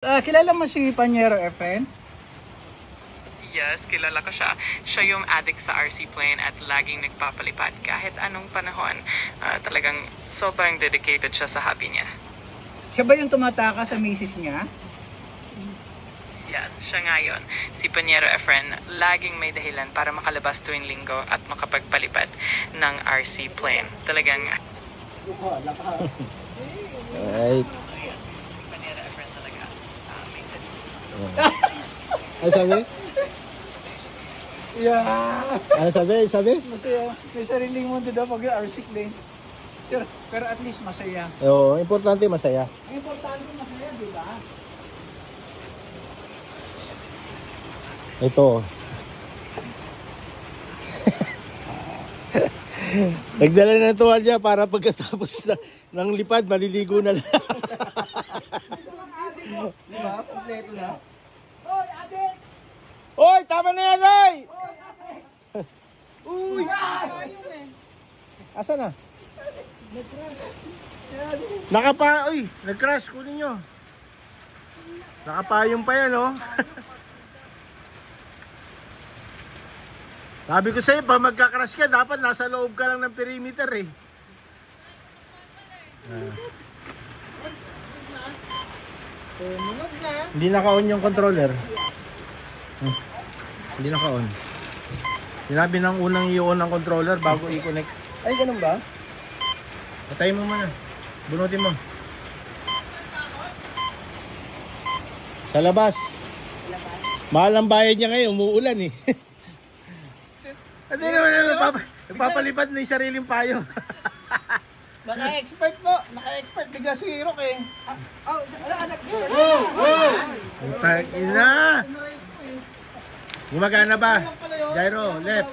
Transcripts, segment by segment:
Kilala mo si Panyero Efren? Yes, kilala ko siya. Siya yung addict sa RC plane at laging nagpapalipad kahit anong panahon. Talagang sobrang dedicated siya sa hobby niya. Siya ba yung tumataka sa misis niya? Yes, siya nga yun. Si Panyero Efren, laging may dahilan para makalabas tuwing linggo at makapagpalipad ng RC plane. Talagang... Alright. Panyero Efren talaga. Ano sabi? Yeah. Ano sabi? Masaya. May sariling mundo daw pag yung RC plane. Pero at least masaya. Oo, importante masaya. Ang importante masaya, di ba? Ito. Nagdala ng tuwalya para pagkatapos ng lipad, maliligo na lang. Di ba? Kompleto na. Oy, tama na yan, oy! Uy! Asa na? Uy, nag-crash, kunin nyo. Nakapayong pa yan, oh. Sabi ko sa'yo, pag magka-crash ka, dapat nasa loob ka lang ng perimeter, eh. Hindi naka-on yung controller. Hindi naka-on. Sinabi ng unang i-on ang controller bago i-connect. Ay, ganun ba? Patayin mo muna. Bunutin mo. Sa labas. Mahal ang bayad niya ngayon, umuulan eh. Hindi naman nagpapalipad na yung sariling payo. Naka-expert po. Naka-expert. Bigla si Rock eh. Ina! Gumagana ba? Gyro, left.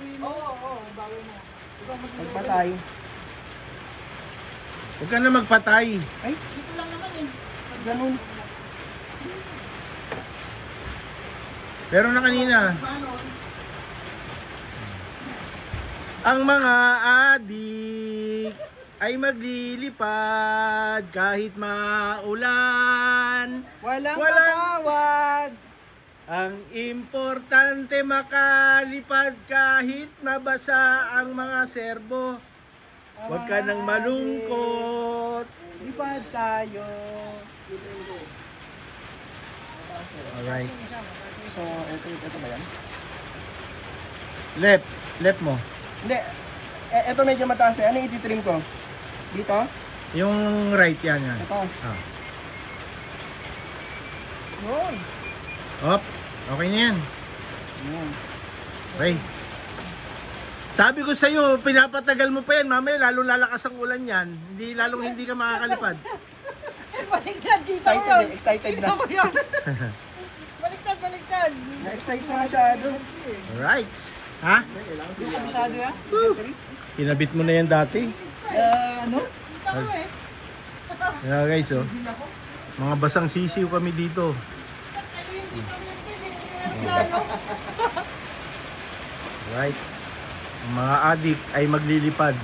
Magpatay. Huwag ka na magpatay. Ay, dito lang naman eh. Ganun. Pero na kanina. Ang mga adik ay maglilipad kahit maulan. Walang patawad. Ang importante makalipad kahit nabasa ang mga serbo. Huwag ka nang malungkot. Lipad tayo. Alright. So, ito ba yan? Left mo. Hindi. Ito medyo mataas eh. Ano yung ititrim ko? Dito? Yung right yan. Ito. Ah. Yun. Op. Okay na yan. Yun. Okay. Sabi ko sa'yo, pinapatagal mo pa yan. Mamaya lalong lalakas ang ulan yan. Lalong hindi ka makakalipad. Excited eh. Excited na. Baliktad. Na-excite na masyado. Alright. Ha? Hindi na masyado yan. Kinabit mo na yan dati. Ano? Yeah, guys, oh. Mga basang sisiw kami dito. Right. Ang mga adik ay maglilipad.